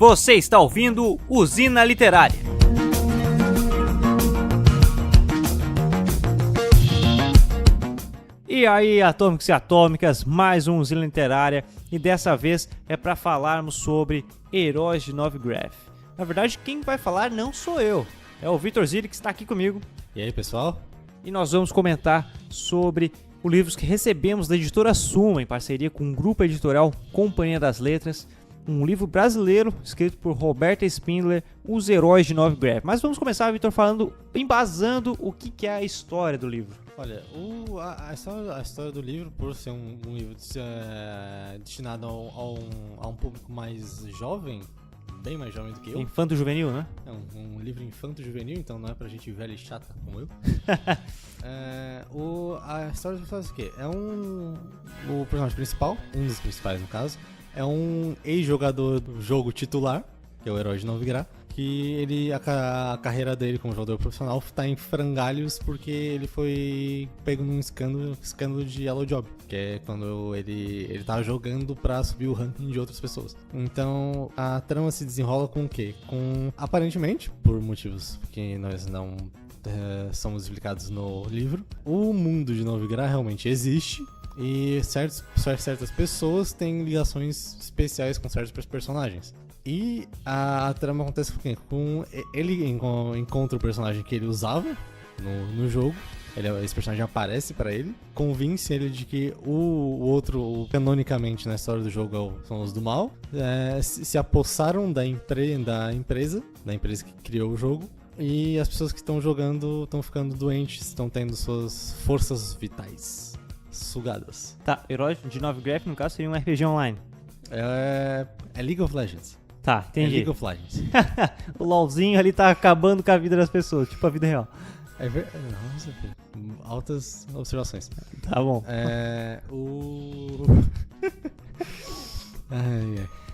Você está ouvindo Usina Literária. E aí, atômicos e atômicas, mais um Usina Literária, e dessa vez é para falarmos sobre Heróis de Novigrad. Na verdade, quem vai falar não sou eu, é o Vitor Zilli, que está aqui comigo. E aí, pessoal? E nós vamos comentar sobre os livros que recebemos da editora Suma, em parceria com o grupo editorial Companhia das Letras, um livro brasileiro escrito por Roberta Spindler, Os Heróis de Novigrad. Mas vamos começar, Vitor, embasando o que é a história do livro. Olha, a história do livro, por ser um livro destinado a um público mais jovem, bem mais jovem do que eu. Infanto-juvenil, né? É um livro infanto-juvenil, então não é pra gente velha e chata como eu. A história do faz o quê? O personagem principal, um dos principais no caso, é um ex-jogador do jogo titular, que é o Herói de Novigrad, que a carreira dele como jogador profissional está em frangalhos porque ele foi pego num escândalo de Yellow Job, que é quando ele tava jogando pra subir o ranking de outras pessoas. Então a trama se desenrola com o quê? Aparentemente, por motivos que nós não somos explicados no livro, o mundo de Novigrad realmente existe. E certas pessoas têm ligações especiais com certos personagens. E a trama acontece com ele encontra o personagem que ele usava no jogo. Esse personagem aparece pra ele, convence ele de que o outro, canonicamente na história do jogo, são os do mal. Se apossaram da empresa que criou o jogo. E as pessoas que estão jogando estão ficando doentes, estão tendo suas forças vitais sugadas. Tá, Heróis de Novigrad, no caso, seria um RPG online. É League of Legends. Tá, entendi. É League of Legends. O LOLzinho ali tá acabando com a vida das pessoas, tipo a vida real. Nossa, altas observações. Tá bom.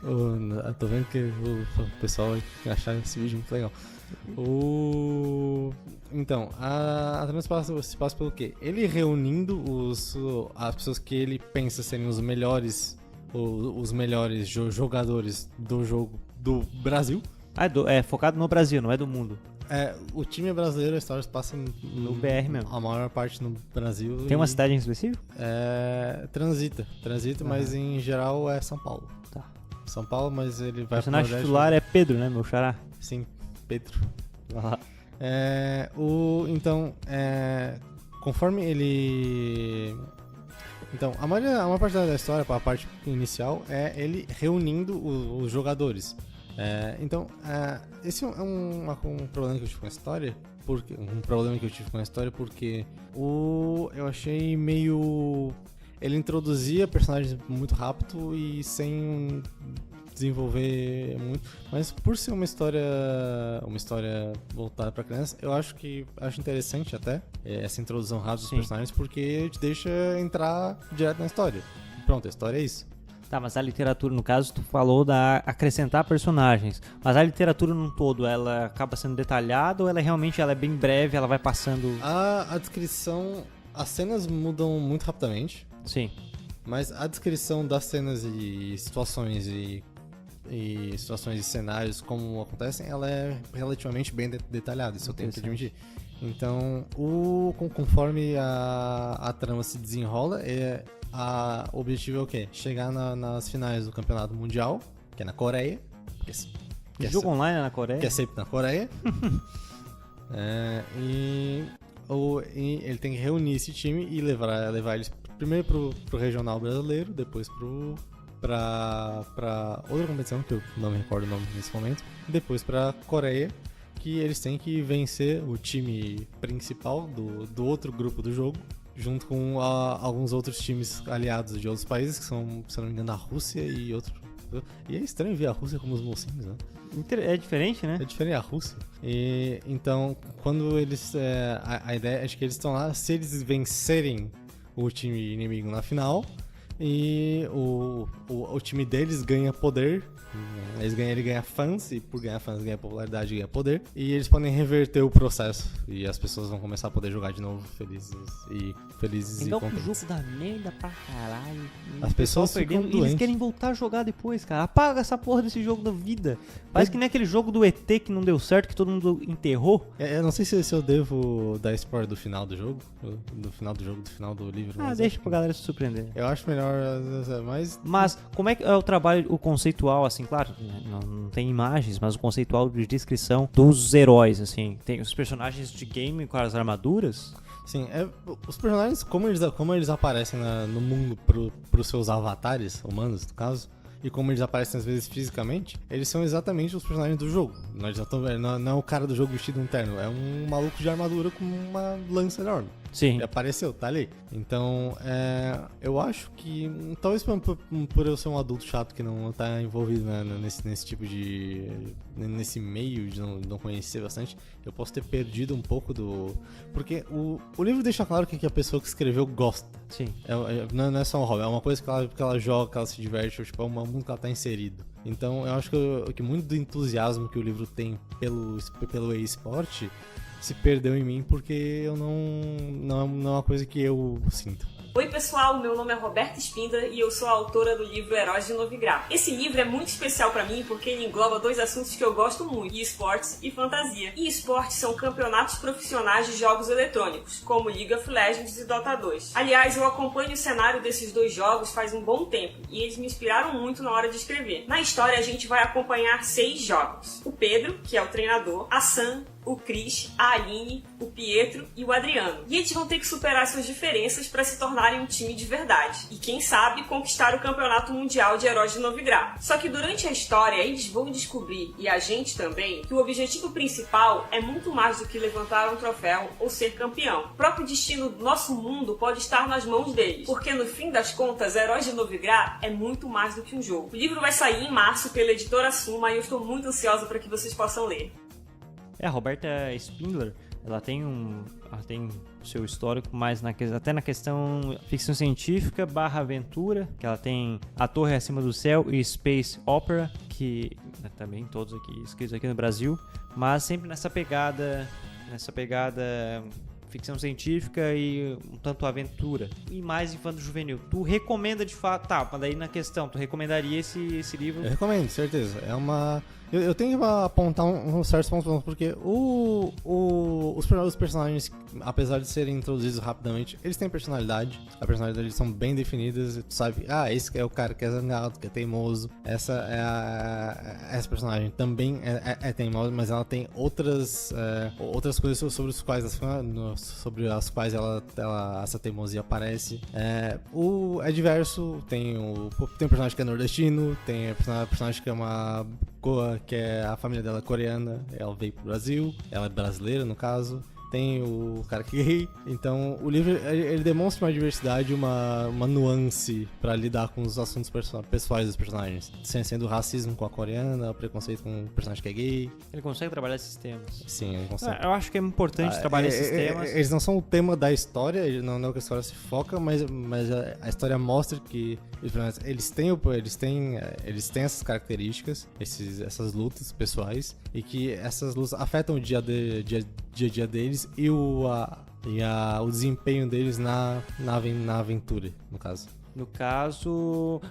Eu tô vendo que o pessoal vai achar esse vídeo muito legal. Então, a trama se passa pelo quê? Ele reunindo as pessoas que ele pensa serem os melhores jogadores do jogo do Brasil. É focado no Brasil, não é do mundo. O time brasileiro, a história se passa no BR mesmo. A maior parte no Brasil. Tem uma cidade em específico? Transita, mas em geral é São Paulo. Tá. São Paulo, mas ele vai pro Nordeste. O personagem titular é Pedro, né, meu xará? Sim, Pedro. Ah. Conforme ele... Então, a maior parte da história, a parte inicial, é ele reunindo os jogadores. Esse é um problema que eu tive com a história. Porque eu achei meio... Ele introduzia personagens muito rápido e sem desenvolver muito. Mas por ser uma história voltada pra criança, eu acho interessante até essa introdução rápida dos personagens, porque te deixa entrar direto na história. Pronto, a história é isso. Tá, mas a literatura, no caso, tu falou da acrescentar personagens. Mas a literatura num todo, ela acaba sendo detalhada ou ela é bem breve, ela vai passando... A descrição... As cenas mudam muito rapidamente. Sim. Mas a descrição das cenas e situações e cenários como acontecem, ela é relativamente bem detalhada, isso eu tenho que admitir. Então, conforme a trama se desenrola, o objetivo é o quê? Chegar nas finais do Campeonato Mundial, que é na Coreia. O jogo online é na Coreia? Que é sempre na Coreia. E ele tem que reunir esse time e levar eles primeiro pro regional brasileiro, depois pra outra competição, que eu não me recordo o nome nesse momento, e depois pra Coreia, que eles têm que vencer o time principal do outro grupo do jogo, junto com alguns outros times aliados de outros países, que são, se não me engano, a Rússia e outro. E é estranho ver a Rússia como os mocinhos, né? É diferente, né? É diferente a Rússia. E então, quando eles... a ideia é de que eles estão lá, se eles vencerem o time inimigo na final, e o time deles ganha poder Ele ganha fãs, e por ganhar fãs ganha popularidade, ganha poder, e eles podem reverter o processo, e as pessoas vão começar a poder jogar de novo felizes Então e o contentes. jogo dá merda pra caralho. As pessoas ficam perdendo, e eles doentes. querem voltar a jogar depois, cara. Apaga essa porra desse jogo da vida. Parece que nem aquele jogo do ET que não deu certo, que todo mundo enterrou. Eu não sei se eu devo dar spoiler do final do jogo, do final do livro. Ah, mas deixa acho pra galera se surpreender. Eu acho melhor, Mas como é que é o trabalho, o conceitual, assim, claro, não tem imagens, mas o conceitual de descrição dos heróis, assim. Tem os personagens de game com as armaduras. Sim, os personagens, como eles aparecem no mundo pros seus avatares humanos, no caso, e como eles aparecem às vezes fisicamente, eles são exatamente os personagens do jogo. Não é o cara do jogo vestido um terno, é um maluco de armadura com uma lança enorme. Sim. Ele apareceu, tá ali. Então, eu acho que, talvez por eu ser um adulto chato que não tá envolvido nesse tipo de... nesse meio de não conhecer bastante, eu posso ter perdido um pouco do... Porque o livro deixa claro que a pessoa que escreveu gosta. Sim. Não é só um hobby, é uma coisa que ela joga, que ela se diverte, tipo, é um mundo que ela tá inserido. Então, eu acho que muito do entusiasmo que o livro tem pelo eSport se perdeu em mim, porque não é uma coisa que eu sinto. Oi pessoal, meu nome é Roberta Spindler e eu sou a autora do livro Heróis de Novigrad. Esse livro é muito especial pra mim porque ele engloba dois assuntos que eu gosto muito, esportes e fantasia. E esportes são campeonatos profissionais de jogos eletrônicos, como League of Legends e Dota 2. Aliás, eu acompanho o cenário desses dois jogos faz um bom tempo e eles me inspiraram muito na hora de escrever. Na história a gente vai acompanhar 6 jogos. O Pedro, que é o treinador, a Sam, o Chris, a Aline, o Pietro e o Adriano. E eles vão ter que superar suas diferenças para se tornarem um time de verdade. E quem sabe conquistar o Campeonato Mundial de Heróis de Novigrad. Só que durante a história eles vão descobrir, e a gente também, que o objetivo principal é muito mais do que levantar um troféu ou ser campeão. O próprio destino do nosso mundo pode estar nas mãos deles. Porque no fim das contas, Heróis de Novigrad é muito mais do que um jogo. O livro vai sair em março pela editora Suma e eu estou muito ansiosa para que vocês possam ler. A Roberta Spindler, ela tem o seu histórico mais até na questão ficção científica / aventura, que ela tem A Torre Acima do Céu e Space Opera, que também todos aqui escritos aqui no Brasil, mas sempre nessa pegada ficção científica e um tanto aventura. E mais infanto-juvenil. Tu recomenda de fato... Tá, mas daí na questão, tu recomendaria esse livro? Eu recomendo, certeza. É uma... Eu tenho que apontar um certos pontos, porque os personagens, apesar de serem introduzidos rapidamente, eles têm personalidade. A personalidade deles são bem definidas. Tu sabe, esse é o cara que é zangado, que é teimoso. Essa personagem também é teimosa, mas ela tem outras coisas sobre as quais essa teimosia aparece. É diverso. Tem um personagem que é nordestino, tem personagem que é que é a família dela coreana, ela veio pro Brasil, ela é brasileira no caso. Tem o cara que é gay. Então o livro ele demonstra uma diversidade, uma nuance pra lidar com os assuntos pessoais dos personagens, sendo o racismo com a coreana, o preconceito com o personagem que é gay. Ele consegue trabalhar esses temas? Sim, ele consegue. Eu acho que é importante trabalhar esses temas. Eles não são o tema da história, não é o que a história se foca, mas a história mostra que eles têm essas características, essas lutas pessoais, e que essas lutas afetam o dia a dia deles e o desempenho deles na aventura, no caso.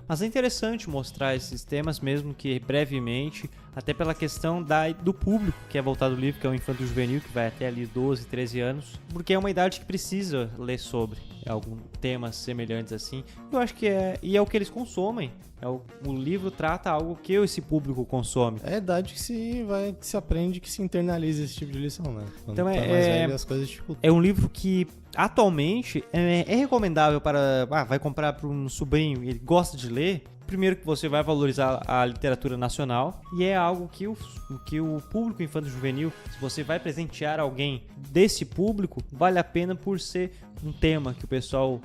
Mas é interessante mostrar esses temas, mesmo que brevemente, até pela questão do público que é voltado ao livro, que é o infanto-juvenil, que vai até ali 12, 13 anos, porque é uma idade que precisa ler sobre alguns temas semelhantes assim. Eu acho que é o que eles consomem. O livro trata algo que esse público consome. É a idade que se aprende, que se internaliza esse tipo de lição, né? Quando então mais velho, as coisas dificultam. É um livro que atualmente é recomendável para... vai comprar para um sobrinho e ele gosta de ler. Primeiro que você vai valorizar a literatura nacional, e é algo que o público infanto-juvenil, se você vai presentear alguém desse público, vale a pena por ser um tema que o pessoal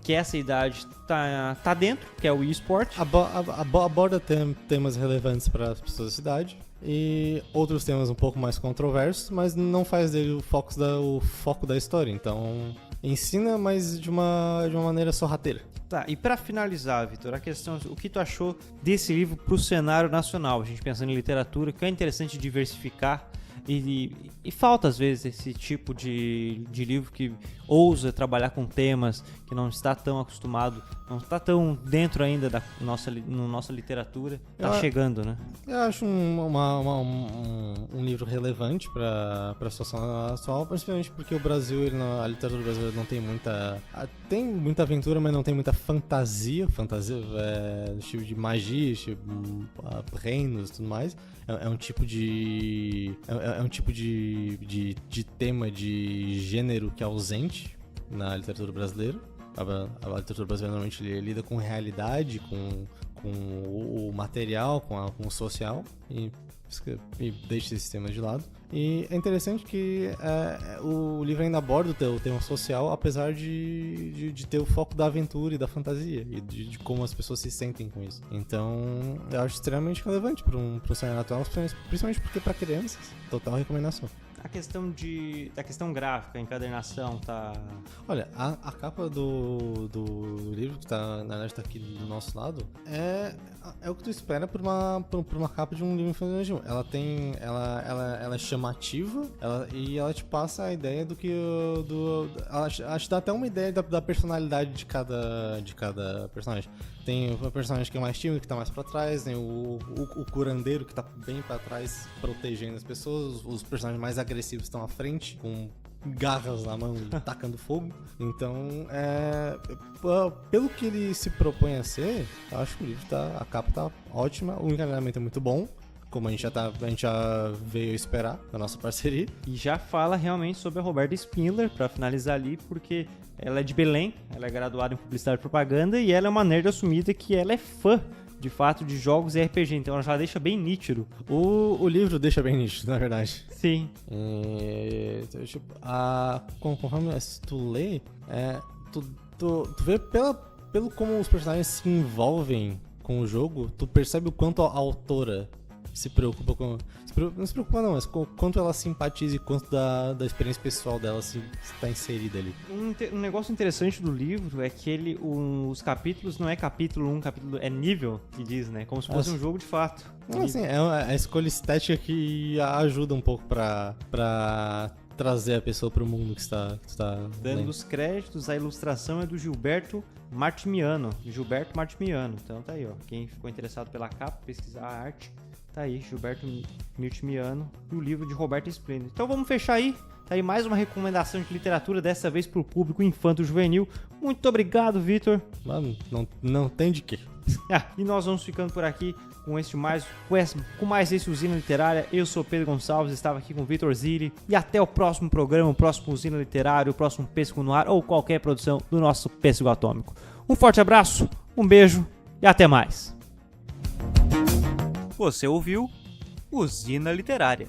que essa idade tá dentro, que é o eSport. Aborda temas relevantes para as pessoas da cidade e outros temas um pouco mais controversos, mas não faz dele o foco da história. Então ensina, mas de uma maneira sorrateira. Tá, e pra finalizar, Vitor, a questão, o que tu achou desse livro pro cenário nacional? A gente pensando em literatura, que é interessante diversificar e falta às vezes esse tipo de livro que ousa trabalhar com temas que não está tão acostumado, não está tão dentro ainda da nossa literatura, tá chegando, né? Eu acho um livro relevante para a situação atual, principalmente porque o Brasil, a literatura brasileira não tem muita... Tem muita aventura, mas não tem muita fantasia. Fantasia é tipo de magia, tipo, reinos e tudo mais. É um tipo de... É um tipo de tema, de gênero que é ausente na literatura brasileira. A literatura brasileira normalmente lida com realidade, com o material, com o social, e deixa esse tema de lado. E é interessante que o livro ainda aborda o tema social, apesar de ter o foco da aventura e da fantasia, e de como as pessoas se sentem com isso. Então, eu acho extremamente relevante para um cenário atual, principalmente porque para crianças, total recomendação. A questão da questão gráfica, encadernação, tá... Olha, a capa do livro, que na verdade tá aqui do nosso lado, é o que tu espera por uma capa de um livro infantil. Ela é chamativa, e ela te passa a ideia do que... ela te dá até uma ideia da personalidade de cada personagem. Tem o personagem que é mais tímido, que tá mais pra trás, tem o curandeiro, que tá bem pra trás, protegendo as pessoas, os personagens mais agressivos estão à frente, com garras na mão e tacando fogo. Então, pelo que ele se propõe a ser, eu acho que o livro a capa tá ótima, o encadernamento é muito bom, como a gente já veio esperar na nossa parceria. E já fala realmente sobre a Roberta Spindler, pra finalizar ali, porque ela é de Belém, ela é graduada em Publicidade e Propaganda, e ela é uma nerd assumida que ela é fã, de fato, de jogos e RPG, então ela já deixa bem nítido. O livro deixa bem nítido, na verdade. Sim. Conforme tu lê, tu vê pelo como os personagens se envolvem com o jogo, tu percebe o quanto a autora se preocupa com... Não se preocupa não, mas quanto ela simpatiza e quanto da experiência pessoal dela se está inserida ali. Um negócio interessante do livro é que os capítulos não é capítulo 1, é nível, que diz, né? Como se fosse um jogo de fato. Assim, é a escolha estética que ajuda um pouco pra trazer a pessoa pro mundo que está dando lendo. Os créditos, a ilustração é do Gilberto Martimiano. Então tá aí, ó. Quem ficou interessado pela capa, pesquisar a arte, tá aí, Gilberto Martimiano e o livro de Roberta Spindler. Então vamos fechar aí. Tá aí mais uma recomendação de literatura, dessa vez pro público infanto-juvenil. Muito obrigado, Vitor. Mano, não tem de quê. E nós vamos ficando por aqui com mais esse Usina Literária. Eu sou Pedro Gonçalves, estava aqui com o Vitor Zilli. E até o próximo programa, o próximo Usina Literário, o próximo Pêssego no Ar ou qualquer produção do nosso Pêssego Atômico. Um forte abraço, um beijo e até mais. Você ouviu Usina Literária.